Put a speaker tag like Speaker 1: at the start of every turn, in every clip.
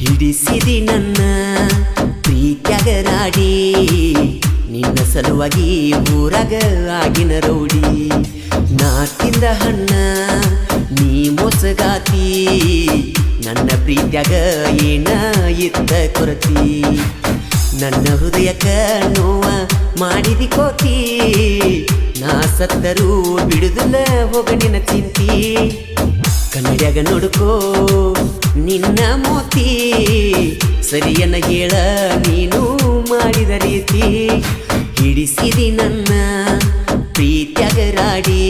Speaker 1: ಹಿಡಿಸಿದಿ ನನ್ನ ಪ್ರೀತ್ಯಾಗ ರಾಡಿ ನಿನ್ನ ಸಲುವಾಗಿ ಊರಾಗ ಆಗಿನ ರೌಡಿ ನಾ ತಿಂದ ಹಣ್ಣ ನೀ ಮೋಸಗಾತಿ ನನ್ನ ಪ್ರೀತ್ಯಾಗ ಏನ ಇತ್ತ ಕೊರತಿ ನನ್ನ ಹೃದಯಕ್ಕ ನೋವ ಮಾಡಿದಿ ಕೋತಿ ನಾ ಸತ್ತರೂ ಬಿಡುದಿಲ್ಲ ಹೋಗ ನಿನ್ನ ಚಿಂತಿ ಕನ್ನಡ್ಯಾಗ ನೋಡ್ಕೋ ನಿನ್ನ ಮೋತಿ ಸರಿಯನ್ನ ಹೇಳ ನೀನು ಮಾಡಿದ ರೀತಿ ಹಿಡಿಸಿದಿ ನನ್ನ ಪ್ರೀತ್ಯಾಗ ರಾಡಿ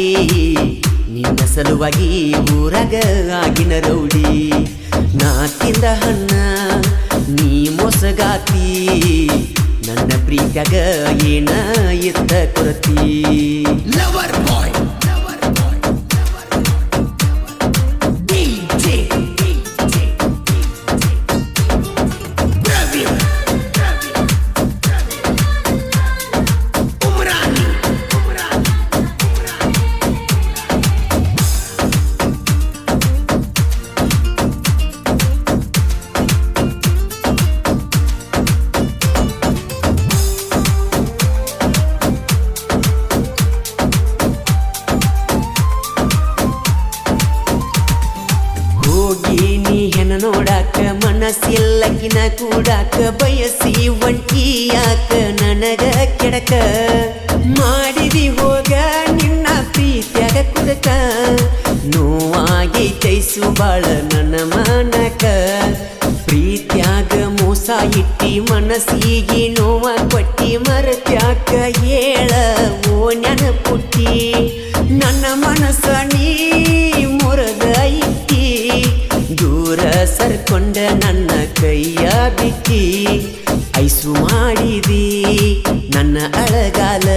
Speaker 1: ನಿನ್ನ ಸಲುವಾಗಿ ಊರಾಗ ಆಗಿನ ರೌಡಿ ನಾ ತಿಂದ ಹಣ್ಣ ನೀ ಮೋಸಗಾತಿ ನನ್ನ ಪ್ರೀತ್ಯಾಗ ಏನ ಇತ್ತ ಕೊರತಿ ಲವರ್ ಬಾಯ್ ನೀ ಹೆಣ ನೋಡಾಕ ಮನಸ್ಸಿಲ್ಲಕಿನ ಕೂಡಾಕ ಬಯಸಿ ಒಂಟಿಯಾಕ ನನಗ ಕೆಡಕ ಮಾಡಿದಿ ಹೋಗ ನಿನ್ನ ಪ್ರೀತ್ಯಾಗ ಕುದಕ ನೋವಾಗೈತೈಸು ಬಾಳ ನನ್ನ ಮನಕ ಪ್ರೀತ್ಯಾಗ ಮೋಸ ಇಟ್ಟಿ ಮನಸ್ಸಿಗೆ ನೋವ ಕೊಟ್ಟಿ ಮರತ್ಯಾಕ ಹೇಳ ಓ ನೆನಪುಟ್ಟಿ ನನ್ನ ಮನಸ್ಸ ನೀ ಮುರದ ಇಟ್ಟಿ ದೂರ ಸರ್ಕೊಂಡ ನನ್ನ ಕೈಯ ಬಿಟ್ಟಿ ಐಸು ಮಾಡಿದಿ ನನ್ನ ಅಳಗಾಲ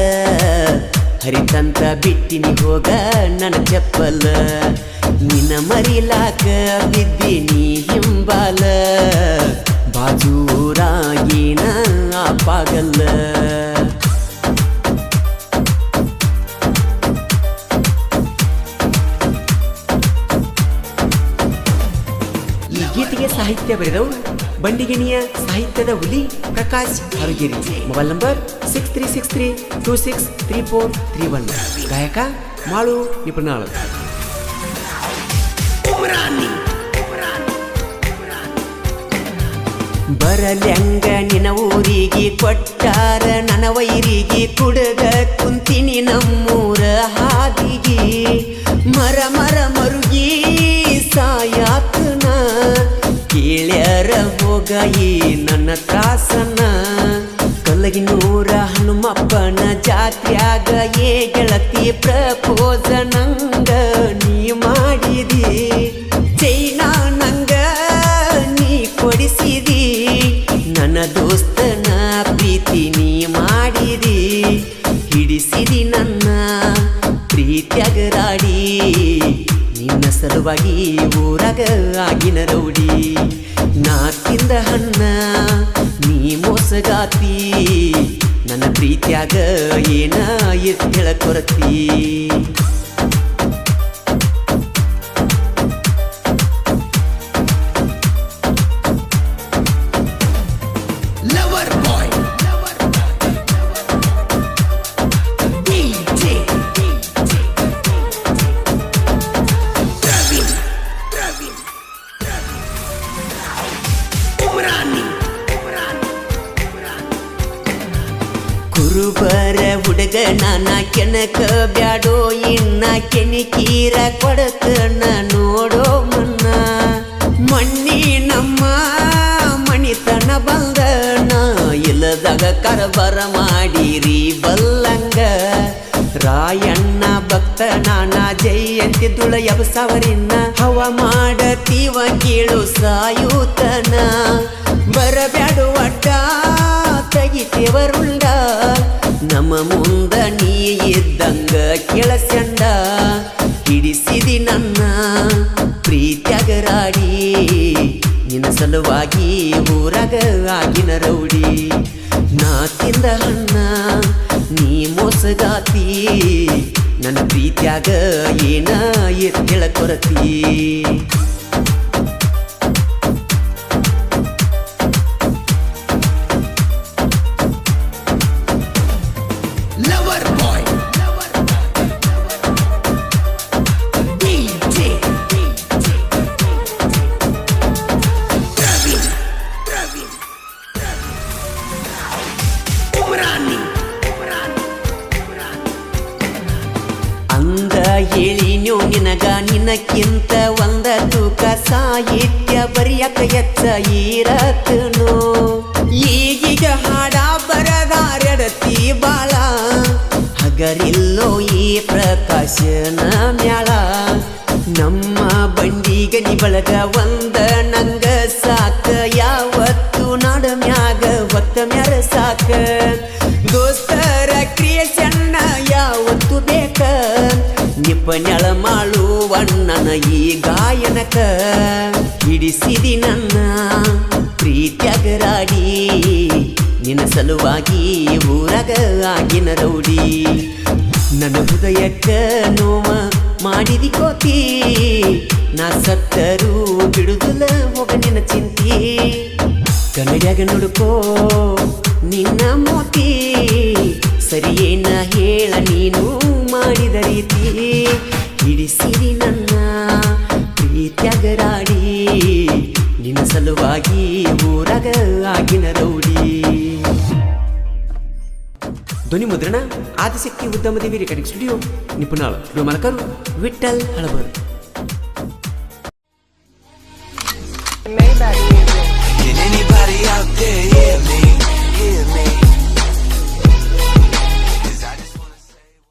Speaker 1: ಹರಿತಂತ ಬಿಟ್ಟಿನಿ ಹೋಗ ನನ್ನ ಚಪ್ಪಲ ನಿನ್ನ ಮರಿಲಾಕ ಬಿದ್ದೀನಿ ಹಿಂಬಾಲ ಬಾಜೂರಾಗಿನ ಪಾಗಲ್ಲ ಗೀತೆಗೆ ಸಾಹಿತ್ಯ ಬರೆದವರು ಬಂಡಿಗೆಣಿಯ ಸಾಹಿತ್ಯದ ಹುಲಿ ಪ್ರಕಾಶ್ ಹರಗೇರಿ ಮೊಬೈಲ್ ನಂಬರ್ 6363263431 ಗಾಯಕ ಮಾಳು ನಿಪುಣಾಳ ಬರಲ್ಯಂಗ ನಿನ ಊರಿಗೆ ಕೊಟ್ಟಾರ ನನ್ನ ವೈರಿಗೆ ಕುಡದ ಕುಂತಿನಿ ನಮ್ಮೂರ ಹಾದಿಗೆ ಮರ ಮರ ಮರುಗಿ ಸಾಯಾತನ ಕೇಳ್ಯಾರ ಹೋಗಾಯಿ ನನ್ನ ತ್ರಾಸನ ಕಲಗಿನೂರ ಹನುಮಪ್ಪನ ಜಾತ್ರ್ಯಾಗ ಏ ಗೆಳತಿ ಪ್ರಪೋಸ ನಂಗ ನೀ ಮಾಡಿದಿ ಚೈನಾ ನಂಗ ನೀ ಕೊಡಿಸಿದಿ ನನ್ನ ದೋಸ್ತನ ಪ್ರೀತಿ ನೀ ಮಾಡಿದಿ ಹಿಡಿಸಿದಿ ನನ್ನ ಪ್ರೀತ್ಯಾಗ ರಾಡಿ ನಿನ್ನ ಸಲುವಾಗಿ ಊರಾಗ ಆಗಿನ ರೌಡಿ ನಾ ತಿಂದ ಹಣ್ಣ ನೀ ಮೋಸಗಾತಿ ನನ್ನ ಪ್ರೀತ್ಯಾಗ ಏನ ಎತ್ತಳ ಕೊರತಿ ಕುರುಬರ ಹುಡುಗ ನಾನ ಕೆಣಕ ಬ್ಯಾಡೋ ಇನ್ನ ಕೆಣಿಕೀರ ಕೊಡತನ ನೋಡೋ ಮನ್ನ ಮಣ್ಣಿ ನಮ್ಮ ಮಣಿತನ ಬಂದನ ಇಲ್ಲದಾಗ ಕರಬರ ಮಾಡಿರಿ ಬಲ್ಲಂಗ ರಾಯಣ್ಣ ಭಕ್ತ ನಾನ ಜಯಂತಿದುಳ ಎಬಸವರಿನ್ನ ಹವ ಮಾಡತೀವ ಕೇಳು ಸಾಯುತನ ಬರಬ್ಯಾಡು ಅಡ್ಡ ತೆಗಿತೇವರುಂಡ ನಮ್ಮ ಮುಂದ ನೀ ಇದ್ದಂಗ ಕೆಳಸಂಡ ಹಿಡಿಸಿದಿ ನನ್ನ ಪ್ರೀತ್ಯಾಗ ರಾಡಿ ನಿನ್ನ ಸಲುವಾಗಿ ಊರಾಗ ಆಗಿನ ರೌಡಿ ನಾ ತಿಂದ ಹಣ್ಣ ನೀ ಮೋಸಗಾತಿ ನನ್ನ ಪ್ರೀತ್ಯಾಗ ಏನ ಎತ್ತಳ ಕೊರತಿ ಹೇಳಿನ್ಯೋ ನಿನಗ ನಿನಕ್ಕಿಂತ ಒಂದ ತೂಕ ಸಾಹಿತ್ಯ ಬರಿಯಕ ಹೆಚ್ಚ ಇರತನೋ ಈಗೀಗ ಹಾಡ ಬರದಾರಡತಿ ಬಾಳ ಹಗರಿಲ್ಲೋ ಈ ಪ್ರಕಾಶನ ಮ್ಯಾಳ ನಮ್ಮ ಬಂಡಿಗನಿ ಬಳಗ ಒಂದ ನಂಗ ಸಾಕ ಯಾವತ್ತು ನಾಡ ಮ್ಯಾಗ ಹೊತ್ತ ಮ್ಯಾರ ಸಾಕ ದೋಸ್ತರ ಕ್ರಿಯೇಷನ್ನ ಯಾವತ್ತು ಬೇಕ ನಿಪನ್ಯಳ ಮಾಡುವಣ್ಣನ ಈ ಗಾಯನಕ ಹಿಡಿಸಿದಿ ನನ್ನ ಪ್ರೀತ್ಯಾಗರಾಡಿ ನಿನ್ನ ಸಲುವಾಗಿ ಊರಾಗ ಆಗಿನ ರೌಡಿ ನನ್ನ ಹೃದಯಕ್ಕ ನೋವ ಮಾಡಿದಿ ಕೋತಿ ನಾ ಸತ್ತರೂ ಬಿಡುದಿಲ್ಲ ಹೋಗ ನಿನ್ನ ಚಿಂತಿ ಕನ್ನಡ್ಯಾಗ ನುಡುಕೋ ನಿನ್ನ ಮೋತಿ ಸರಿಯೇನ ಹೇಳ ನೀನು ಮಾಡಿದ ರೀತಿ ಹಿಡಿಸಿರಿ ನನ್ನ ಪ್ರೀತ್ಯಾಗರಾಡಿ ನಿನ್ನ ಸಲುವಾಗಿ ಊರಾಗ ಆಗಿನ ರೌಡಿ. ಧ್ವನಿ ಮುದ್ರಣ ಆದಿಶಕ್ತಿ ಉದ್ಯಮದೇವಿ ರೆಕಾರ್ಡಿಂಗ್ ಸ್ಟುಡಿಯೋ ನಿಪುಣಾಳ ಸ್ಟುಡಿಯೋ ಮಾಲಕರು ವಿಠ್ಠಲ್ ಹಳಬರ್.